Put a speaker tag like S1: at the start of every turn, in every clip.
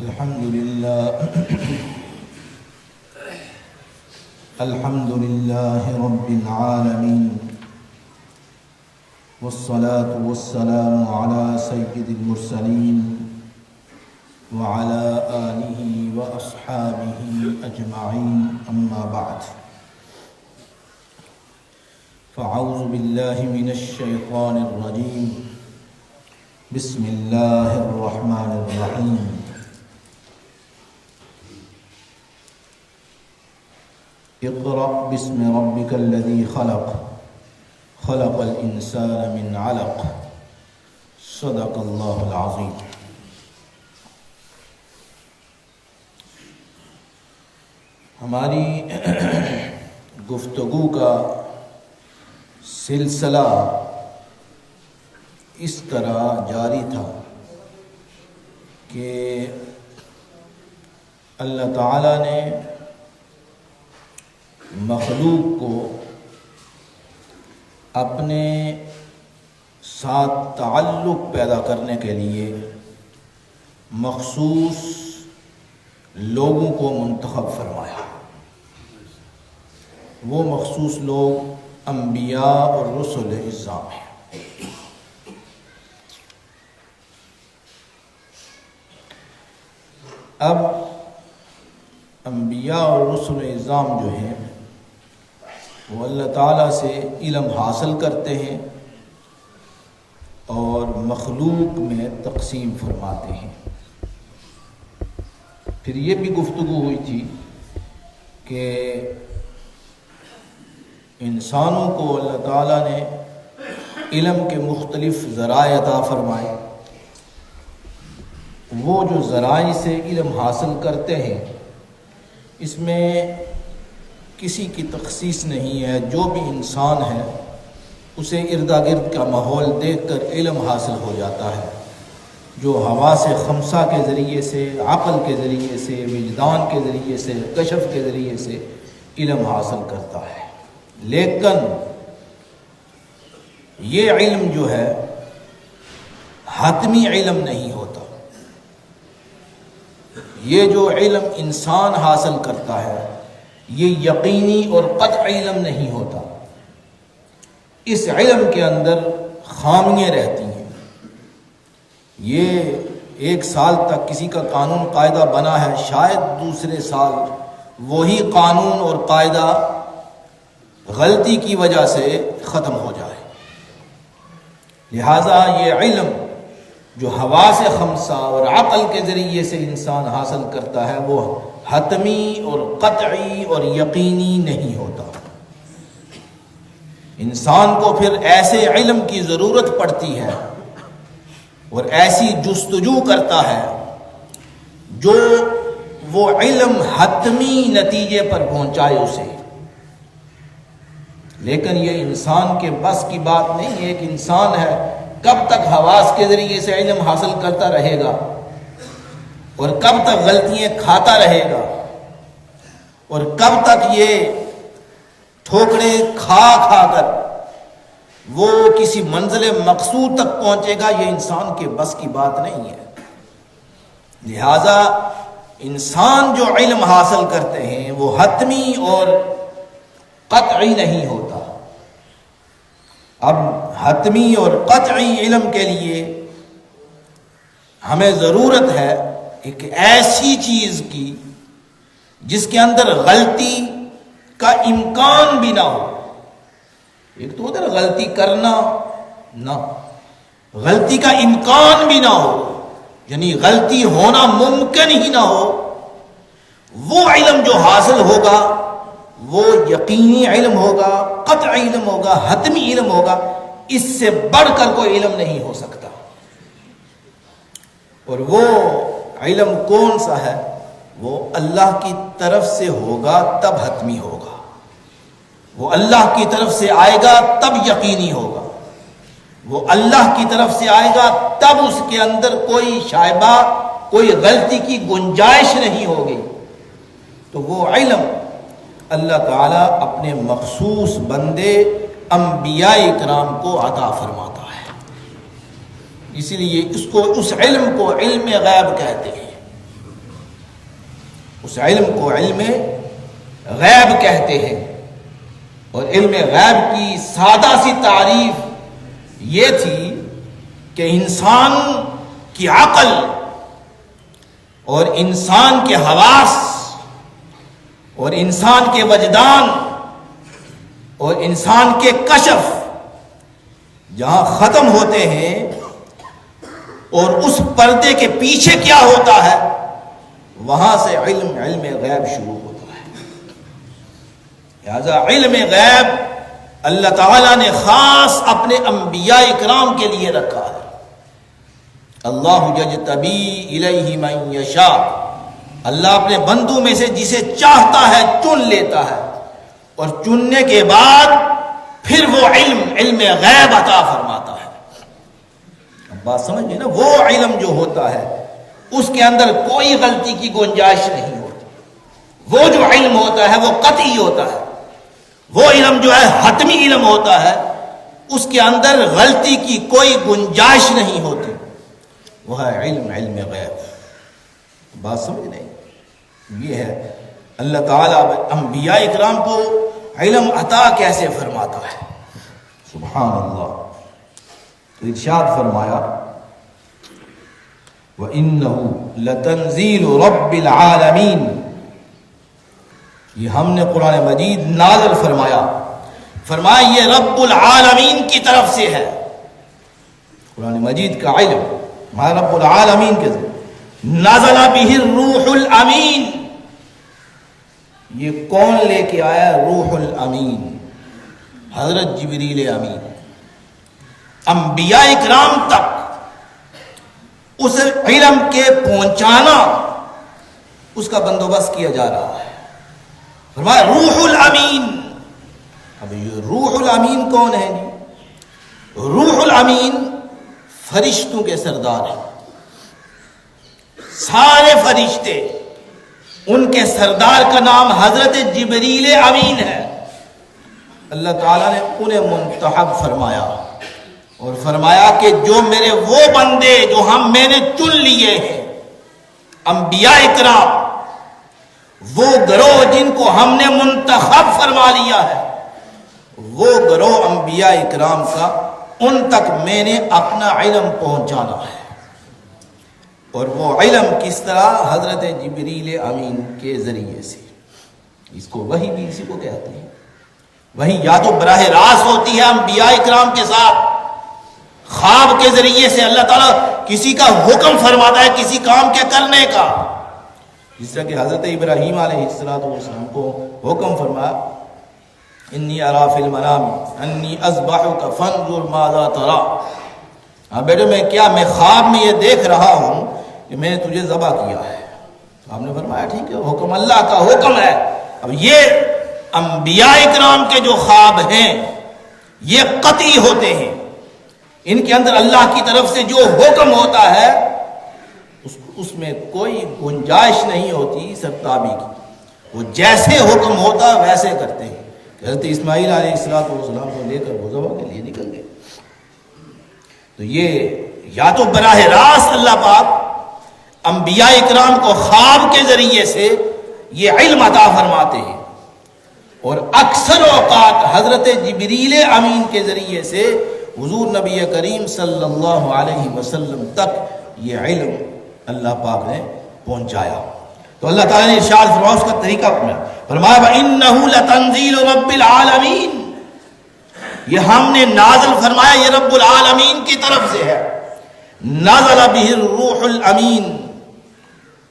S1: الحمد لله رب العالمين، والصلاة والسلام على سيد المرسلين وعلى آله وأصحابه أجمعين، أما بعد، فأعوذ بالله من الشيطان الرجيم، بسم الله الرحمن الرحيم. اقرأ باسم ربك الذي خلق، خلق الإنسان من علق، صدق الله العظيم. ہماری گفتگو کا سلسلہ اس طرح جاری تھا کہ اللہ تعالیٰ نے مخلوق کو اپنے ساتھ تعلق پیدا کرنے کے لیے مخصوص لوگوں کو منتخب فرمایا. وہ مخصوص لوگ انبیاء اور رسل اعظام ہیں. اب انبیاء اور رسل اعظام جو ہیں وہ اللہ تعالیٰ سے علم حاصل کرتے ہیں اور مخلوق میں تقسیم فرماتے ہیں. پھر یہ بھی گفتگو ہوئی تھی کہ انسانوں کو اللہ تعالیٰ نے علم کے مختلف ذرائع عطا فرمائے. وہ جو ذرائع سے علم حاصل کرتے ہیں اس میں کسی کی تخصیص نہیں ہے. جو بھی انسان ہے اسے ارد گرد کا ماحول دیکھ کر علم حاصل ہو جاتا ہے. جو حواس خمسہ کے ذریعے سے، عقل کے ذریعے سے، وجدان کے ذریعے سے، کشف کے ذریعے سے علم حاصل کرتا ہے. لیکن یہ علم جو ہے حتمی علم نہیں ہوتا. یہ جو علم انسان حاصل کرتا ہے یہ یقینی اور قطعی علم نہیں ہوتا. اس علم کے اندر خامیاں رہتی ہیں. یہ ایک سال تک کسی کا قانون قاعدہ بنا ہے، شاید دوسرے سال وہی قانون اور قاعدہ غلطی کی وجہ سے ختم ہو جائے. لہذا یہ علم جو حواس خمسہ اور عقل کے ذریعے سے انسان حاصل کرتا ہے وہ حتمی اور قطعی اور یقینی نہیں ہوتا. انسان کو پھر ایسے علم کی ضرورت پڑتی ہے اور ایسی جستجو کرتا ہے جو وہ علم حتمی نتیجے پر پہنچائے اسے. لیکن یہ انسان کے بس کی بات نہیں ہے. ایک انسان ہے، کب تک حواس کے ذریعے سے علم حاصل کرتا رہے گا اور کب تک غلطیاں کھاتا رہے گا اور کب تک یہ ٹھوکریں کھا کھا کر وہ کسی منزل مقصود تک پہنچے گا، یہ انسان کے بس کی بات نہیں ہے. لہذا انسان جو علم حاصل کرتے ہیں وہ حتمی اور قطعی نہیں ہوتا. اب حتمی اور قطعی علم کے لیے ہمیں ضرورت ہے ایک ایسی چیز کی جس کے اندر غلطی کا امکان بھی نہ ہو. ایک تو ادھر غلطی کرنا نہ، غلطی کا امکان بھی نہ ہو، یعنی غلطی ہونا ممکن ہی نہ ہو. وہ علم جو حاصل ہوگا وہ یقینی علم ہوگا، قطعی علم ہوگا، حتمی علم ہوگا. اس سے بڑھ کر کوئی علم نہیں ہو سکتا. اور وہ علم کون سا ہے؟ وہ اللہ کی طرف سے ہوگا تب حتمی ہوگا. وہ اللہ کی طرف سے آئے گا تب یقینی ہوگا. وہ اللہ کی طرف سے آئے گا تب اس کے اندر کوئی شائبہ، کوئی غلطی کی گنجائش نہیں ہوگی. تو وہ علم اللہ تعالیٰ اپنے مخصوص بندے انبیاء اکرام کو عطا فرماتا ہے. اسی لیے اس علم کو علم غیب کہتے ہیں. اس علم کو علم غیب کہتے ہیں، اور علم غیب کی سادہ سی تعریف یہ تھی کہ انسان کی عقل اور انسان کے حواس اور انسان کے وجدان اور انسان کے کشف جہاں ختم ہوتے ہیں اور اس پردے کے پیچھے کیا ہوتا ہے، وہاں سے علم غیب شروع ہوتا ہے۔ لہذا علم غیب اللہ تعالیٰ نے خاص اپنے انبیاء اکرام کے لیے رکھا ہے۔ اللہ یجتبی الیہ من یشاء، اللہ اپنے بندوں میں سے جسے چاہتا ہے چن لیتا ہے، اور چننے کے بعد پھر وہ علم غیب عطا فرماتا ہے۔ اب بات سمجھ گئے نا، وہ علم جو ہوتا ہے اس کے اندر کوئی غلطی کی گنجائش نہیں ہوتی، وہ جو علم ہوتا ہے وہ قطعی ہوتا ہے، وہ علم جو ہے حتمی علم ہوتا ہے، اس کے اندر غلطی کی کوئی گنجائش نہیں ہوتی، وہ ہے علم غیب۔ بات سمجھ نہیں؟ یہ ہے اللہ تعالیٰ انبیاء اکرام کو علم عطا کیسے فرماتا ہے، سبحان اللہ۔ تو ارشاد فرمایا وَإِنَّهُ لَتَنزِيلُ رَبِّ الْعَالَمِينَ، یہ ہم نے قرآن مجید نازل فرمایا یہ رب العالمین کی طرف سے ہے۔ قرآن مجید کا علم ہمارا رب العالمین کے ذریعے نازل بہ الروح الامین، یہ کون لے کے آیا؟ روح الامین، حضرت جبریل امین۔ انبیاء اکرام تک اس علم کے پہنچانا، اس کا بندوبست کیا جا رہا ہے۔ فرمایا روح الامین۔ اب یہ روح الامین کون ہے جی؟ روح الامین فرشتوں کے سردار ہیں، سارے فرشتے، ان کے سردار کا نام حضرت جبریل امین ہے۔ اللہ تعالیٰ نے انہیں منتخب فرمایا اور فرمایا کہ جو میرے وہ بندے جو میں نے چن لیے ہیں، انبیاء اکرام، وہ گروہ جن کو ہم نے منتخب فرما لیا ہے، وہ گروہ انبیاء اکرام کا، ان تک میں نے اپنا علم پہنچانا ہے۔ اور وہ علم کس طرح؟ حضرت جبریل امین کے ذریعے سے۔ اس کو وحی بھی اسی کو کہتے ہیں۔ وحی یا تو براہ راست ہوتی ہے انبیاء اکرام کے ساتھ، خواب کے ذریعے سے اللہ تعالیٰ کسی کا حکم فرماتا ہے کسی کام کے کرنے کا، جس طرح کہ حضرت ابراہیم علیہ السلام کو حکم فرمایا انی ارا فی المنام انی اذبحک فانظر ماذا تری، ہاں بیٹے میں خواب میں یہ دیکھ رہا ہوں کہ میں نے تجھے ذبح کیا ہے۔ تو آپ نے فرمایا ٹھیک ہے، حکم اللہ کا حکم ہے۔ اب یہ انبیاء اکرام کے جو خواب ہیں یہ قطعی ہوتے ہیں، ان کے اندر اللہ کی طرف سے جو حکم ہوتا ہے اس میں کوئی گنجائش نہیں ہوتی سرتابی کی، وہ جیسے حکم ہوتا ویسے کرتے ہیں۔ حضرت اسماعیل علیہ السلام کو لے کر وہ ذبح کے لیے نکل گئے۔ تو یہ یا تو براہ راست اللہ پاک انبیاء اکرام کو خواب کے ذریعے سے یہ علم عطا فرماتے ہیں، اور اکثر اوقات حضرت جبریل امین کے ذریعے سے حضور نبی کریم صلی اللہ علیہ وسلم تک یہ علم اللہ پاک نے پہنچایا۔ تو اللہ تعالیٰ نے ارشاد فرمایا، اس کا طریقہ فرمایا وَإِنَّهُ لَتَنزِيلُ رَبِّ الْعَالَمِينَ، یہ ہم نے نازل فرمایا یہ رب العالمین کی طرف سے ہے۔ نازل بہ الروح الامین،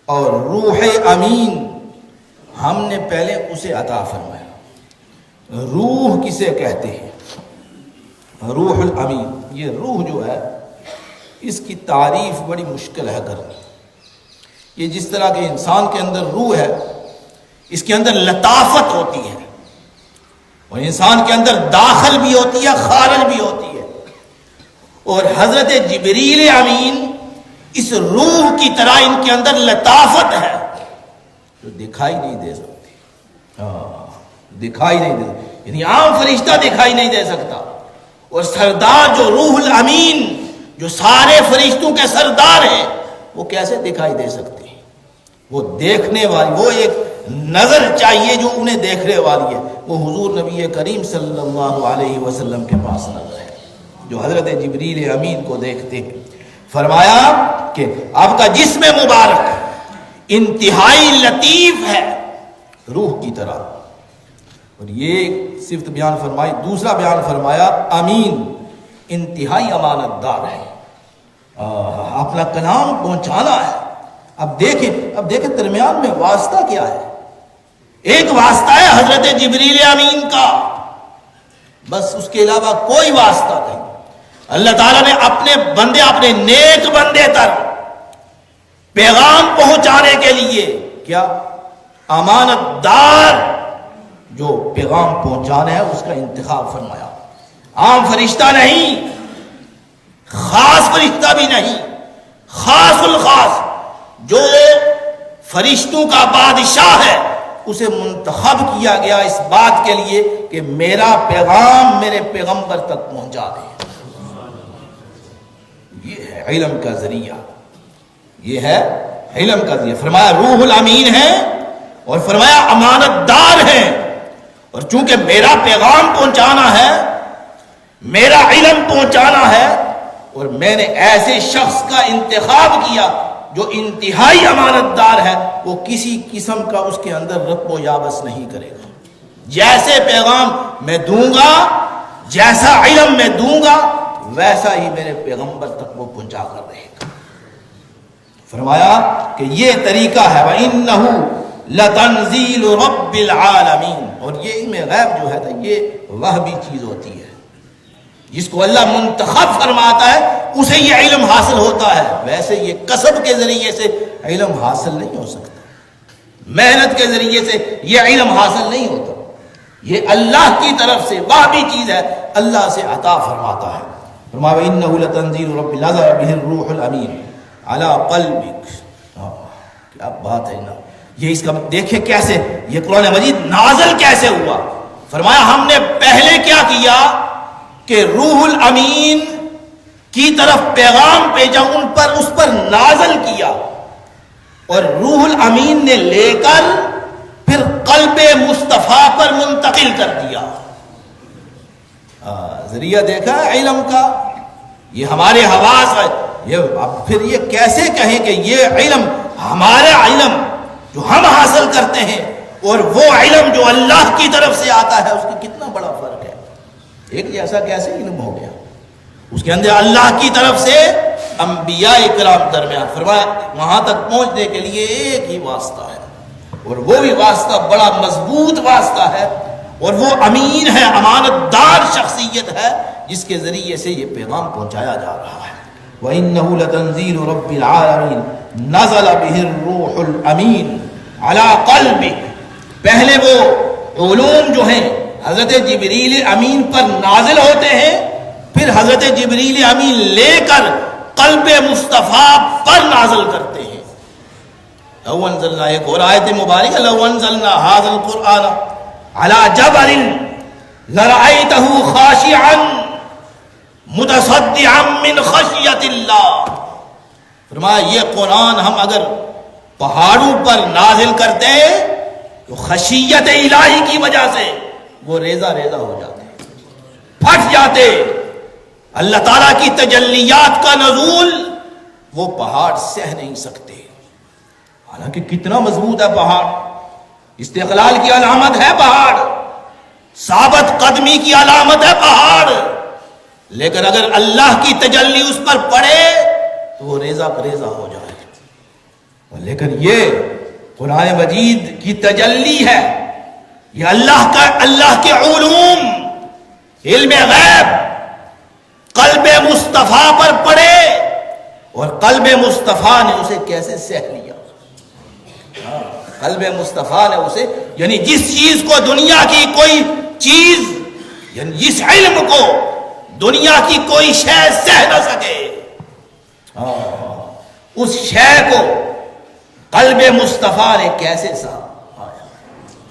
S1: اور روح امین ہم نے پہلے اسے عطا فرمایا۔ روح کسے کہتے ہیں؟ روح الامین، یہ روح جو ہے اس کی تعریف بڑی مشکل ہے کرنا۔ یہ جس طرح کے انسان کے اندر روح ہے، اس کے اندر لطافت ہوتی ہے، اور انسان کے اندر داخل بھی ہوتی ہے خارج بھی ہوتی ہے، اور حضرت جبریل امین اس روح کی طرح ان کے اندر لطافت ہے جو دکھائی نہیں دے سکتی۔ دکھائی نہیں دے سکتی، یعنی عام فرشتہ دکھائی نہیں دے سکتا، اور سردار جو روح الامین جو سارے فرشتوں کے سردار ہیں وہ کیسے دکھائی دے سکتے ہیں؟ وہ دیکھنے والی، وہ ایک نظر چاہیے جو انہیں دیکھنے والی ہے، وہ حضور نبی کریم صلی اللہ علیہ وسلم کے پاس نظر ہے جو حضرت جبریل امین کو دیکھتے ہیں۔ فرمایا کہ آپ کا جسم مبارک انتہائی لطیف ہے روح کی طرح، اور یہ صفت بیان فرمائی۔ دوسرا بیان فرمایا امین، انتہائی امانت دار ہے، اپنا کلام پہنچانا ہے۔ اب دیکھیں درمیان میں واسطہ کیا ہے؟ ایک واسطہ ہے حضرت جبریل امین کا، بس اس کے علاوہ کوئی واسطہ نہیں۔ اللہ تعالیٰ نے اپنے بندے، اپنے نیک بندے تک پیغام پہنچانے کے لیے کیا امانت دار جو پیغام پہنچانا ہے اس کا انتخاب فرمایا۔ عام فرشتہ نہیں، خاص فرشتہ بھی نہیں، خاص الخاص جو فرشتوں کا بادشاہ ہے اسے منتخب کیا گیا اس بات کے لیے کہ میرا پیغام میرے پیغمبر تک پہنچا دے۔ یہ ہے علم کا ذریعہ، یہ ہے علم کا ذریعہ۔ فرمایا روح الامین ہے اور فرمایا امانت دار ہے، اور چونکہ میرا پیغام پہنچانا ہے، میرا علم پہنچانا ہے، اور میں نے ایسے شخص کا انتخاب کیا جو انتہائی امانت دار ہے، وہ کسی قسم کا اس کے اندر رطب و یابس نہیں کرے گا۔ جیسے پیغام میں دوں گا، جیسا علم میں دوں گا، ویسا ہی میرے پیغمبر تک وہ پہنچا کر رہے گا۔ فرمایا کہ یہ طریقہ ہے وَإِنَّهُ لَتَنزِيلُ رَبِّ الْعَالَمِينَ، اور یہ علم غیب جو ہے یہ وہبی چیز ہوتی ہے، جس کو اللہ منتخب فرماتا ہے اسے یہ علم حاصل ہوتا ہے، ویسے یہ کسب کے ذریعے سے علم حاصل نہیں ہو سکتا، محنت کے ذریعے سے یہ علم حاصل نہیں ہوتا، یہ اللہ کی طرف سے وہبی چیز ہے، اللہ سے عطا فرماتا ہے۔ فرمایا وَإِنَّهُ لَتَنزِيلُ رَبِّ نَزَلَ بِهِ الرُّوحُ الْأَمِينُ عَلَى قَلْبِكَ، کیا بات ہے نا، یہ اس کا دیکھیں کیسے یہ قرآن مجید نازل کیسے ہوا۔ فرمایا ہم نے پہلے کیا کیا کہ روح الامین کی طرف پیغام بھیجا، اس پر نازل کیا، اور روح الامین نے لے کر پھر قلب مصطفیٰ پر منتقل کر دیا۔ ذریعہ دیکھا علم کا، یہ ہمارے حواس ہے، یہ اب پھر یہ کیسے کہیں کہ یہ علم ہمارا علم جو ہم حاصل کرتے ہیں اور وہ علم جو اللہ کی طرف سے آتا ہے، اس کی کتنا بڑا فرق ہے۔ ایک جیسا کیسے علم ہو گیا؟ اس کے اندر اللہ کی طرف سے انبیاء کرام درمیان، فرمایا وہاں تک پہنچنے کے لیے ایک ہی واسطہ ہے، اور وہ بھی واسطہ بڑا مضبوط واسطہ ہے، اور وہ امین ہے، امانت دار شخصیت ہے جس کے ذریعے سے یہ پیغام پہنچایا جا رہا ہے۔ وَإِنَّهُ لَتَنزِيلُ رَبِّ الْعَالَمِينَ نَزَلَ بِهِ الرُّوحُ الْأَمِينُ عَلَى قَلْبِكَ، پہلے وہ علوم جو ہیں حضرت جبریل امین پر نازل ہوتے ہیں، پھر حضرت جبریل امین لے کر قلب مصطفیٰ پر نازل کرتے ہیں۔ لو انزلنا، ایک اور آیت مبارک لو انزلنا هذا القرآن على جبل لرأيته خاشعا متصدعا من خشیت اللہ، فرمایا یہ قرآن ہم اگر پہاڑوں پر نازل کرتے تو خشیت الہی کی وجہ سے وہ ریزہ ریزہ ہو جاتے، پھٹ جاتے۔ اللہ تعالیٰ کی تجلیات کا نزول وہ پہاڑ سہ نہیں سکتے، حالانکہ کتنا مضبوط ہے پہاڑ، استقلال کی علامت ہے پہاڑ، ثابت قدمی کی علامت ہے پہاڑ، لیکن اگر اللہ کی تجلی اس پر پڑے تو وہ ریزہ ریزہ ہو جائے۔ لیکن یہ قرآن مجید کی تجلی ہے، یہ اللہ کے علوم، علم غیب قلب مصطفیٰ پر پڑے، اور قلب مصطفیٰ نے اسے کیسے سہ لیا۔ قلب مصطفیٰ نے اسے، یعنی جس چیز کو دنیا کی کوئی چیز، یعنی جس علم کو دنیا کی کوئی شے سہ نہ سکے، اس شے کو قلب مصطفیٰ نے کیسے سہا۔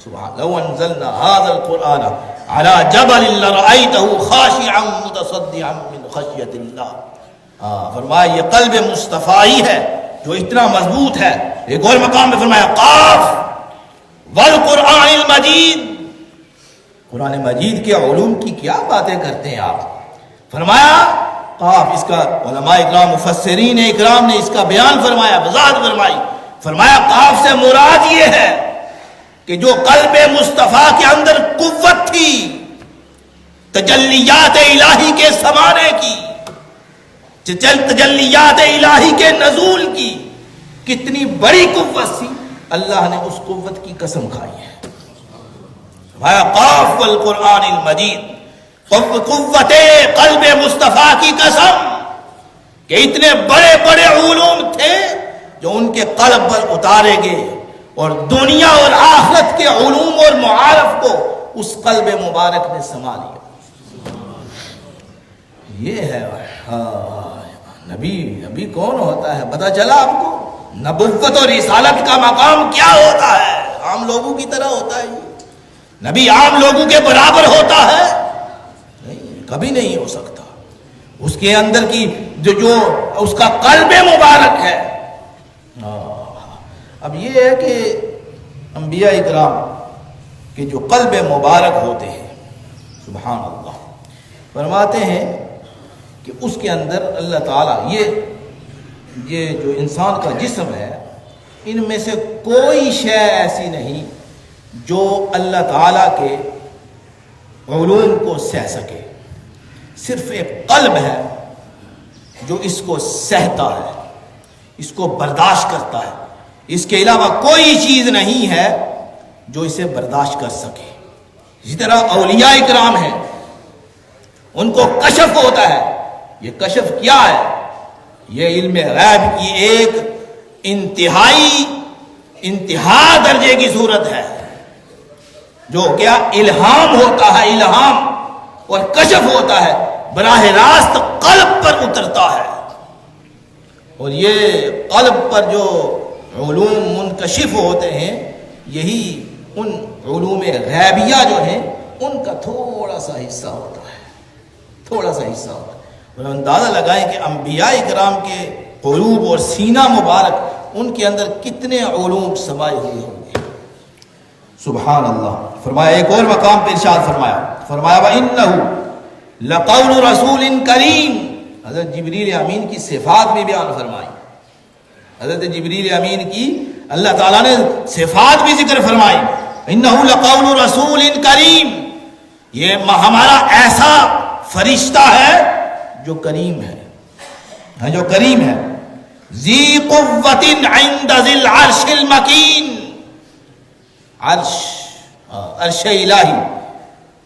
S1: سبحان لو انزلنا هذا القرآن على جبل لرأيته خاشعا متصدعا من خشیت اللہ۔ فرمایا یہ قلب مصطفیٰ ہی ہے جو اتنا مضبوط ہے ایک اور مقام میں فرمایا قاف والقرآن المجید، قرآن مجید کے علوم کی کیا باتیں کرتے ہیں آپ؟ فرمایا قاف، اس کا علماء اکرام مفسرین اکرام نے اس کا بیان فرمایا، وضاحت فرمائی، فرمایا قاف سے مراد یہ ہے کہ جو قلب مصطفیٰ کے اندر قوت تھی تجلیات الہی کے سمانے کی، تجلیات الہی کے نزول کی، کتنی بڑی قوت تھی، اللہ نے اس قوت کی قسم کھائی ہے۔ فرمایا قاف والقرآن المجید، قوت قلب مصطفیٰ کی قسم کہ اتنے بڑے بڑے علوم تھے جو ان کے قلب پر اتارے گئے اور دنیا اور آخرت کے علوم اور معارف کو اس قلب مبارک نے سما لیا۔ یہ ہے نبی کون ہوتا ہے، پتہ چلا آپ کو؟ نبوت اور رسالت کا مقام کیا ہوتا ہے؟ عام لوگوں کی طرح ہوتا ہے یہ؟ نبی عام لوگوں کے برابر ہوتا ہے؟ نہیں، کبھی نہیں ہو سکتا۔ اس کے اندر کی جو اس کا قلب مبارک ہے۔ اب یہ ہے کہ انبیاء اکرام کے جو قلب مبارک ہوتے ہیں، سبحان اللہ، فرماتے ہیں کہ اس کے اندر اللہ تعالیٰ یہ جو انسان کا جسم ہے، ان میں سے کوئی شے ایسی نہیں جو اللہ تعالیٰ کے علوم کو سہ سکے، صرف ایک قلب ہے جو اس کو سہتا ہے، اس کو برداشت کرتا ہے۔ اس کے علاوہ کوئی چیز نہیں ہے جو اسے برداشت کر سکے۔ اسی طرح اولیاء اکرام ہیں، ان کو کشف ہوتا ہے۔ یہ کشف کیا ہے؟ یہ علم غیب کی ایک انتہا درجے کی صورت ہے، جو کیا الہام ہوتا ہے، الہام اور کشف ہوتا ہے، براہ راست قلب پر اترتا ہے۔ اور یہ قلب پر جو علوم منکشف ہوتے ہیں، یہی ان علوم غیبیہ جو ہیں ان کا تھوڑا سا حصہ ہوتا ہے، تھوڑا سا حصہ ہوتا ہے۔ اور اندازہ لگائیں کہ انبیاء کرام کے قلوب اور سینہ مبارک، ان کے اندر کتنے علوم سمائے ہوئے ہوں گے، سبحان اللہ۔ فرمایا ایک اور مقام پہ ارشاد فرمایا وَإِنَّهُ لَقَوْلُ رَسُولٍ كَرِيمٍ، حضرت جبریل امین کی صفات بھی بیان فرمائی۔ حضرت جبریل امین کی اللہ تعالیٰ نے صفات بھی ذکر فرمائی، انہو لقول رسول کریم، یہ ہمارا ایسا فرشتہ ہے جو کریم ہے، جو کریم ہے۔ ذی قوت عند ذی العرش المکین، عرش الہی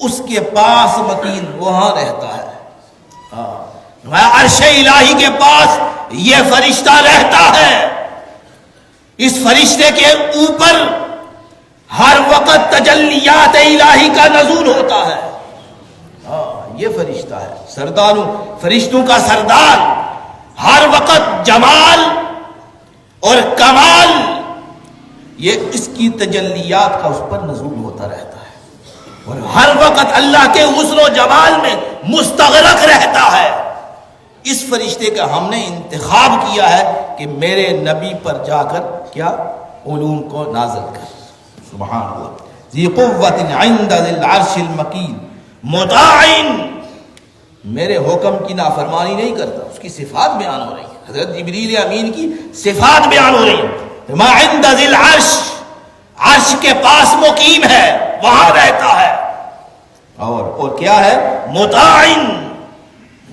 S1: اس کے پاس مکین، وہاں رہتا ہے۔ عرش الہی کے پاس یہ فرشتہ رہتا ہے۔ اس فرشتے کے اوپر ہر وقت تجلیات الہی کا نزول ہوتا ہے۔ یہ فرشتہ ہے، سرداروں فرشتوں کا سردار، ہر وقت جمال اور کمال یہ اس کی تجلیات کا اس پر نزول ہوتا رہتا ہے، اور ہر وقت اللہ کے حسن و جمال میں مستغرق رہتا ہے۔ اس فرشتے کا ہم نے انتخاب کیا ہے کہ میرے نبی پر جا کر کیا علوم کو نازل کر، سبحان اللہ۔ ذی قوت عند ذی العرش المکین مطاع، میرے حکم کی نافرمانی نہیں کرتا، اس کی صفات بیان ہو رہی ہیں، حضرت جبریل امین کی صفات بیان ہو رہی ہیں۔ ما عند ذی العرش، عرش کے پاس مقیم ہے، وہاں رہتا ہے، اور کیا ہے؟ مطاع،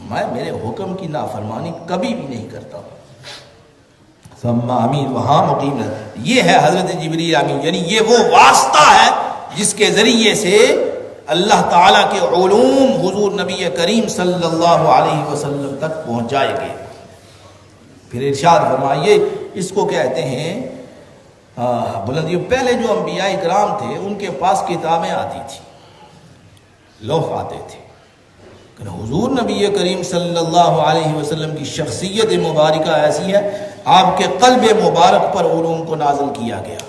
S1: میں میرے حکم کی نافرمانی کبھی بھی نہیں کرتا، ثم امین، وہاں مقیم رہتا۔ یہ ہے حضرت جبریل امین، یعنی یہ وہ واسطہ ہے جس کے ذریعے سے اللہ تعالیٰ کے علوم حضور نبی کریم صلی اللہ علیہ وسلم تک پہنچائے گئے۔ پھر ارشاد فرمائیے، اس کو کہتے ہیں بلندیوں، پہلے جو انبیاء اکرام تھے ان کے پاس کتابیں آتی تھیں، لوح آتے تھے، لیکن حضور نبی کریم صلی اللہ علیہ وسلم کی شخصیت مبارکہ ایسی ہے، آپ کے قلب مبارک پر علوم کو نازل کیا گیا۔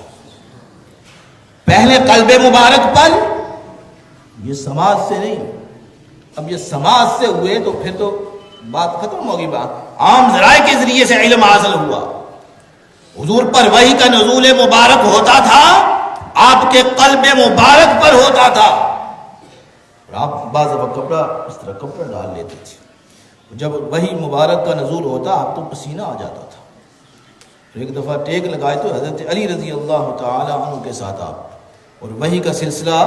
S1: پہلے قلب مبارک پر، یہ سماج سے نہیں، اب یہ سماج سے ہوئے تو پھر تو بات ختم ہوگی، بات عام ذرائع کے ذریعے سے علم حاصل ہوا، حضور پر وحی کا نزول مبارک ہوتا تھا، آپ کے قلب مبارک پر ہوتا تھا، اور آپ بعض کپڑا اس طرح کپڑا ڈال لیتے تھے، جب وحی مبارک کا نزول ہوتا آپ تو پسینہ آ جاتا تھا۔ ایک دفعہ ٹیک لگائے تو حضرت علی رضی اللہ تعالی عنہ کے ساتھ آپ، اور وحی کا سلسلہ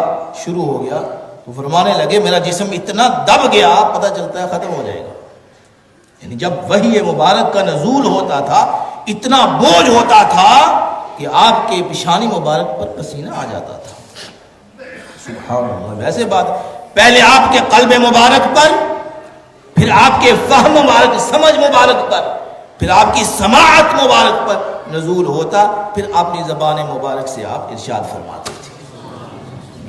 S1: شروع ہو گیا تو فرمانے لگے میرا جسم اتنا دب گیا، پتہ چلتا ہے ختم ہو جائے گا۔ یعنی جب وحی مبارک کا نزول ہوتا تھا اتنا بوجھ ہوتا تھا کہ آپ کے پیشانی مبارک پر پسینہ آ جاتا تھا۔ سبحان اللہ۔ ویسے بات پہلے آپ کے قلب مبارک پر، پھر آپ کے فہم مبارک، سمجھ مبارک پر، پھر آپ کی سماعت مبارک پر نزول ہوتا، پھر اپنی زبان مبارک سے آپ ارشاد فرماتے تھے۔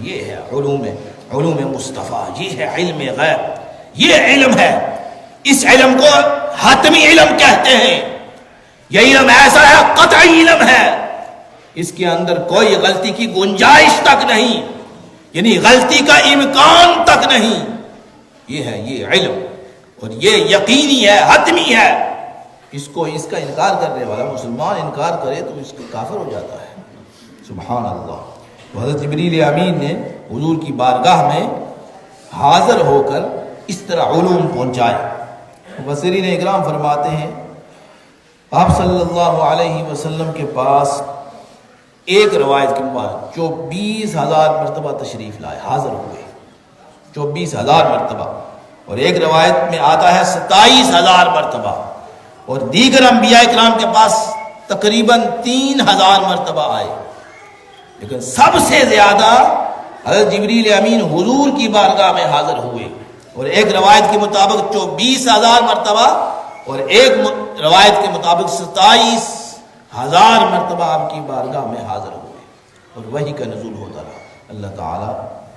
S1: یہ ہے علوم مصطفیٰ، یہ ہے علم غیب، یہ علم ہے۔ اس علم کو حتمی علم کہتے ہیں۔ یہ علم ایسا ہے، قطعی علم ہے، اس کے اندر کوئی غلطی کی گنجائش تک نہیں، یعنی غلطی کا امکان تک نہیں۔ یہ ہے یہ علم، اور یہ یقینی ہے، حتمی ہے۔ اس کا انکار کرنے والا مسلمان انکار کرے تو اس کا کافر ہو جاتا ہے۔ سبحان اللہ۔ تو حضرت جبریل امین نے حضور کی بارگاہ میں حاضر ہو کر اس طرح علوم پہنچائے۔ مفسرین اکرام فرماتے ہیں آپ صلی اللہ علیہ وسلم کے پاس ایک روایت کے بعد 24,000 مرتبہ تشریف لائے، حاضر ہوئے 24,000 مرتبہ، اور ایک روایت میں آتا ہے 27,000 مرتبہ، اور دیگر انبیاء اکرام کے پاس تقریباً 3,000 مرتبہ آئے، لیکن سب سے زیادہ حضرت جبریل امین حضور کی بارگاہ میں حاضر ہوئے، اور ایک روایت کے مطابق 24,000 مرتبہ، اور ایک روایت کے مطابق 27,000 مرتبہ آپ کی بارگاہ میں حاضر ہوئے، اور وحی کا نزول ہوتا رہا۔ اللہ تعالی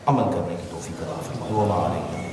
S1: عمل کرنے کی توفیق عطا فرمائے۔